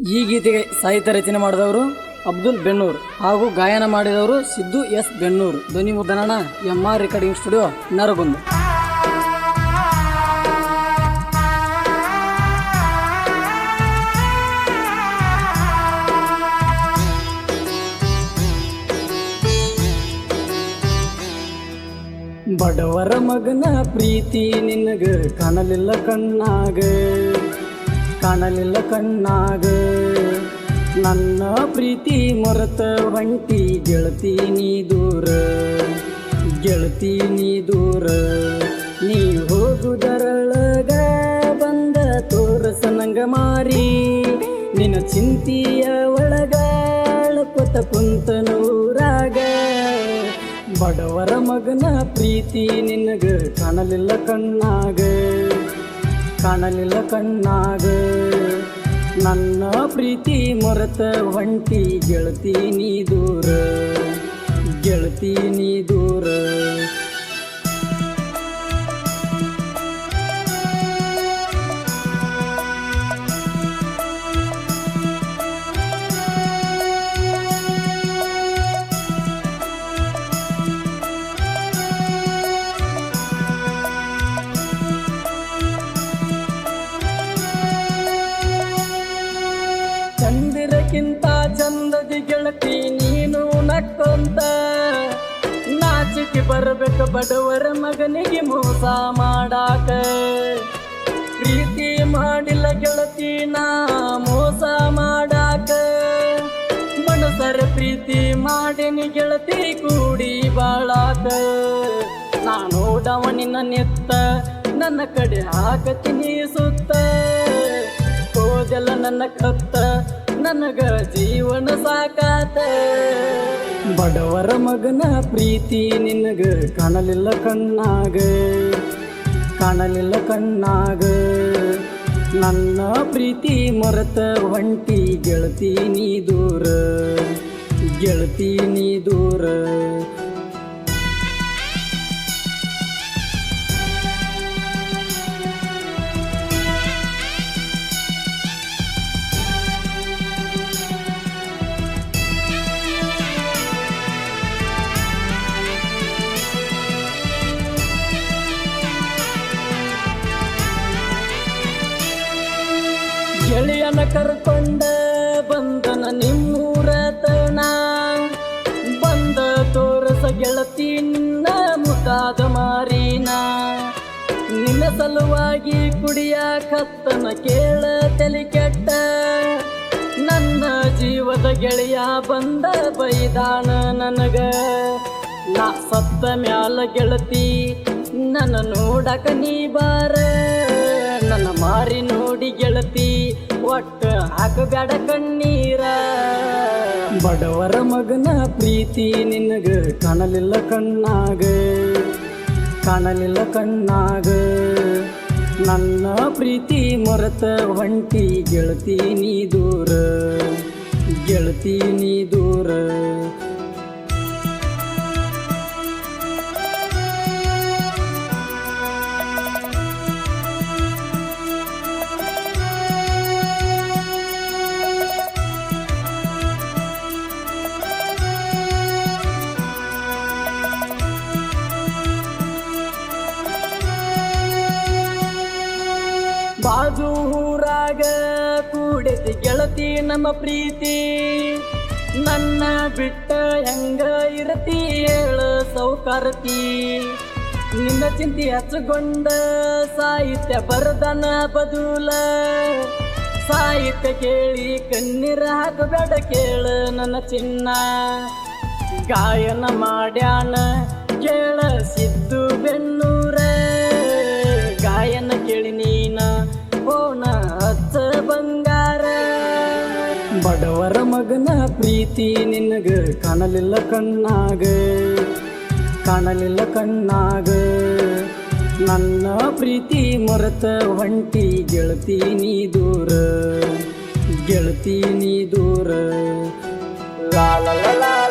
ಈ ಗೀತೆಗೆ ಸಾಹಿತ್ಯ ರಚನೆ ಮಾಡಿದವರು ಅಬ್ದುಲ್ ಬೆನ್ನೂರ್ ಹಾಗೂ ಗಾಯನ ಮಾಡಿದವರು ಸಿದ್ದು ಎಸ್ ಬೆನ್ನೂರ್. ಧ್ವನಿ ಮುದ್ರಣ MR ರೆಕಾರ್ಡಿಂಗ್ ಸ್ಟುಡಿಯೋ ನರಗುಂದ. ಬಡವರ ಮಗನ ಪ್ರೀತಿ ನಿನಗ ಕಾಣಲಿಲ್ಲ ಕಣ್ಣಾಗ, ಕಾಣಲಿಲ್ಲ ಕಣ್ಣಾಗ. ನನ್ನ ಪ್ರೀತಿ ಮರೆತ ಹೊಂಟಿ ಗೆಳತಿ ನೀ ದೂರ, ಗೆಳತಿ ನೀ ದೂರ. ನೀ ಹೋಗುದರಳಗ ಬಂದ ತೋರಸ ನಂಗ ಮಾರಿ, ನಿನ್ನ ಚಿಂತಿಯ ಒಳಗ ಅಳಪತ ಕುಂತ ನೂರಾಗ. ಬಡವರ ಮಗನ ಪ್ರೀತಿ ನಿನಗ ಕಾಣಲಿಲ್ಲ ಕಣ್ಣಾಗ, ಕಾಣಲಿಲ್ಲ ಕಣ್ಣಾಗ. ನನ್ನ ಪ್ರೀತಿ ಮರೆತ ಹೊಂಟಿ ಗೆಳತಿ ನೀ ದೂರ, ಗೆಳತಿ ನೀ ದೂರ. ಚಂದಿರಕ್ಕಿಂತ ಚಂದದಿ ಗೆಳತಿ ನೀನು ನಕ್ಕೊಂತ, ನಾಚಿಕೆ ಬರಬೇಕು ಬಡವರ ಮಗನಿಗೆ ಮೋಸ ಮಾಡಾಕ. ಪ್ರೀತಿ ಮಾಡಿಲ್ಲ ಗೆಳತಿ ನಾ ಮೋಸ ಮಾಡಾಕ, ಮನಸರ ಪ್ರೀತಿ ಮಾಡಿನಿ ಗೆಳತಿ ಕೂಡಿ ಬಾಳಾಕ. ನಾ ನೋಡವ ನಿನ್ನ ನೆತ್ತ ನನ್ನ ಕಡೆ ಹಾಕತೀನಿ ಸುತ್ತ, ಹೋದೆಲ್ಲ ನನ್ನ ಕತ್ತ ನನಗ ಜೀವನ ಸಾಕಾತ. ಬಡವರ ಮಗನ ಪ್ರೀತಿ ನಿನಗ ಕಾಣಲಿಲ್ಲ ಕಣ್ಣಾಗ, ಕಾಣಲಿಲ್ಲ ಕಣ್ಣಾಗ. ನನ್ನ ಪ್ರೀತಿ ಮರೆತ ಹೊಂಟಿ ಗೆಳತಿ ನೀ ದೂರ, ಗೆಳತಿ ನೀ ದೂರ. ಗೆಳೆಯನ ಕರ್ಕೊಂಡ ಬಂದನ ನಿಮ್ಮೂರ ತಣ, ಬಂದ ತೋರಸ ಗೆಳತಿ ನಿನ್ನ ಮುಖಾದ ಮಾರಿನ. ನಿನ್ನ ಸಲುವಾಗಿ ಕುಡಿಯಾಕತ್ತನ ಕೇಳ ತಲೆ ಕೆಟ್ಟ, ನನ್ನ ಜೀವದ ಗೆಳೆಯ ಬಂದ ಬೈದಾನ ನನಗ. ನಾ ಸತ್ತ ಮ್ಯಾಲ ಗೆಳತಿ ನನ್ನ ನೋಡಕ ನೀ ಬಾರ, ನನ್ನ ಮಾರಿ ನೋಡಿ ಗೆಳತಿ ಒಟ್ಟ ಹಾಕಬೇಡ ಕಣ್ಣೀರ. ಬಡವರ ಮಗನ ಪ್ರೀತಿ ನಿನಗ ಕಾಣಲಿಲ್ಲ ಕಣ್ಣಾಗ, ಕಾಣಲಿಲ್ಲ ಕಣ್ಣಾಗ. ನನ್ನ ಪ್ರೀತಿ ಮರೆತ ಹೊಂಟಿ ಗೆಳತಿ ನೀ ದೂರ, ಗೆಳತಿ ನೀ ದೂರ. ಬಾಜು ಊರಾಗ ಕೂಡಿದ ಗೆಳತಿ ನಮ್ಮ ಪ್ರೀತಿ, ನನ್ನ ಬಿಟ್ಟ ಹೆಂಗ ಇರತಿ ಹೇಳ ಸೌಕಾರತಿ. ನಿನ್ನ ಚಿಂತೆ ಹಚ್ಚಗೊಂಡ ಸಾಹಿತ್ಯ ಬರದನ ಬದುಲ, ಸಾಹಿತ್ಯ ಕೇಳಿ ಕಣ್ಣೀರ ಹಾಕಬೇಡ ಕೇಳ ನನ್ನ ಚಿನ್ನ. ಗಾಯನ ಮಾಡ್ಯಾನ ಕೇಳ ಸಿದ್ದು ಬೆನ್ನೂರ, ಗಾಯನ ಕೇಳಿ ನೀನ ಓನ ಹಚ್ಚ ಬಂಗಾರ. ಬಡವರ ಮಗನ ಪ್ರೀತಿ ನಿನಗ ಕಾಣಲಿಲ್ಲ ಕಣ್ಣಾಗ, ಕಾಣಲಿಲ್ಲ ಕಣ್ಣಾಗ. ನನ್ನ ಪ್ರೀತಿ ಮರೆತ ಹೊಂಟಿ ಗೆಳತಿ ನೀ ದೂರ, ಗೆಳತಿ ನೀ ದೂರ. ಲಾ ಲಾ ಲಾ ಲಾ.